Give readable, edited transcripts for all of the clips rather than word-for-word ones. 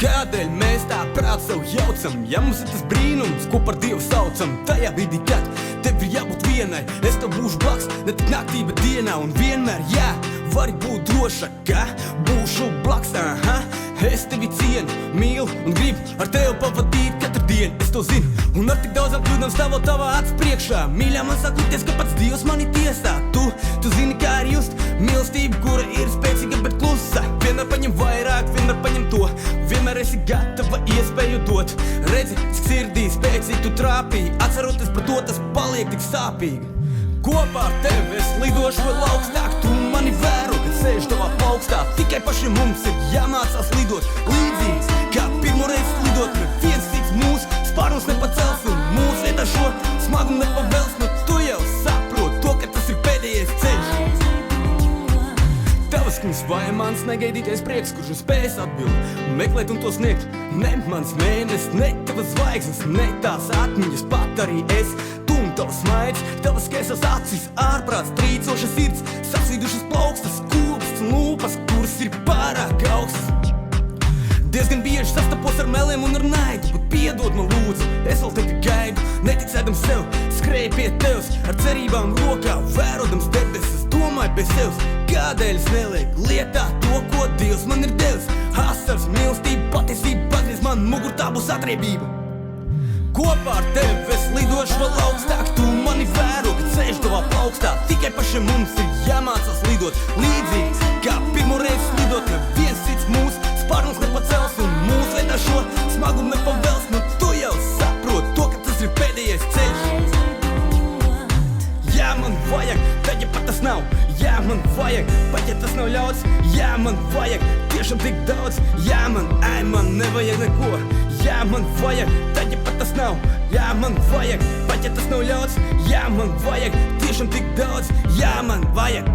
Kādēļ mēs tā prāt sev jaucam? Ja mums ir tas brīnums, ko par Dievu saucam, tajā brīdī, kad tev ir jābūt vienai, es tev būšu blaks, ne tik naktī, bet dienā. Un vienmēr, jā, vari būt droša, ka būšu blaks, Es tevi cienu, mīlu un gribu ar tevi pavadīt katru dienu. Es to zinu, un ar tik daudzām kļūdām stāvot tavā acu priekšā. Mīļā, man sakoties, ka pats Dievs mani tiesā. Tu zini, kā ir just mīlestība, kura ir spēcīga, bet klusa. Vienmēr paņem vairāk, vienmēr paņem to. Vienmēr esi gatava iespēju dot. Redzi, cik sirdī spēcīgi tu trāpīji. Atceroties par to, tas paliek tik sāpīgi. Kopā ar tevi es lidošu vēl augstāk. Tu mani vēro, kad sēž tavā plaukstā. Tikai pašiem mums ir jāmācās lidot līdzīgs, kā pirmoreiz lidot. Neviens cits mūs spārnus nepacels un mūs vietā šo smagumu nepavels. Nu tu jau saproti to, ka tas ir pēdējais ceļš. Tavas knis vai mans negaidītais prieks, kurš spējas atbildi, meklēt un to sniegt. Ne mans mēnesis, ne tavas zvaigznes, ne tās atmiņas, pat arī es. Tavs smaids, tavas skaistas acis, ārprāts, trīcošas sirds, sasvīdušas plaukstas, kūpas un lūpas, kuras ir pārāk augstas. Diezgan bieži sastapos ar meliem un ar naidu, bet piedod man lūdzu, es vēl tevi gaidu. Neticēdams sev, skrēju pie tevs, ar cerībām rokā, vērodams debesis, domāju pie sevs. Kādēļ es nelieku lietā to, ko Dievs man ir devis? Asars, mīlestība, patiesība, pagriez man mugur, tā būs atriebība. Kopā ar tevi es lidošu vēl augstāk. Tu mani vēro, kad sēž tavā plaukstā. Tikai pašiem mums ir jāmācās lidot līdzīgs, kā pirmoreiz lidot. Neviens cits mūs spārnus nepacels un mūs vietā šo smagumu nepavels. Nu tu jau saproti to, ka tas ir pēdējais ceļš. Jā, man vajag, tad ja pat tas nav. Jā, man vajag, pat ja tas nav ļauts. Jā, man vajag, tiešām tik daudz. Jā, man nevajag neko. Jā, man vajag, tad ja pat tas nav. Jā, man vajag, pat ja tas nav ļauts. Jā, man vajag, tiešām tik daudz. Jā, man vajag.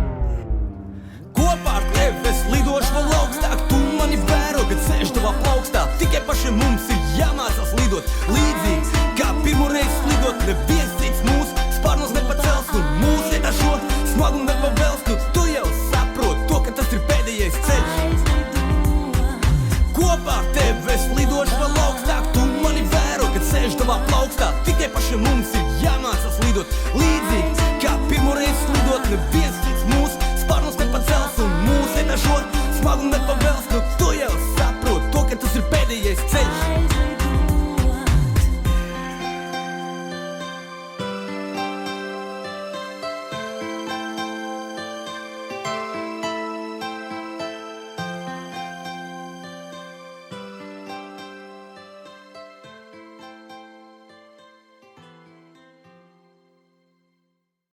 Kopā ar tevi es lidošu vēl augstāk. Tu mani vēro, kad sēž tavā plaukstā. Tikai pašiem mums ir jāmācās lidot līdzīgs, kā pirmoreiz lidot. Neviens cits mūs spārnos nepacels un mūs vietā šo smagumu nepavels. Nu tu jau saproti to, ka tas ir pēdējais ceļš. Kopā ar tevi es lidošu vēl augstāk. Tu mani vēro, kad sēž tavā plaukstā. Tikai pašiem mums ir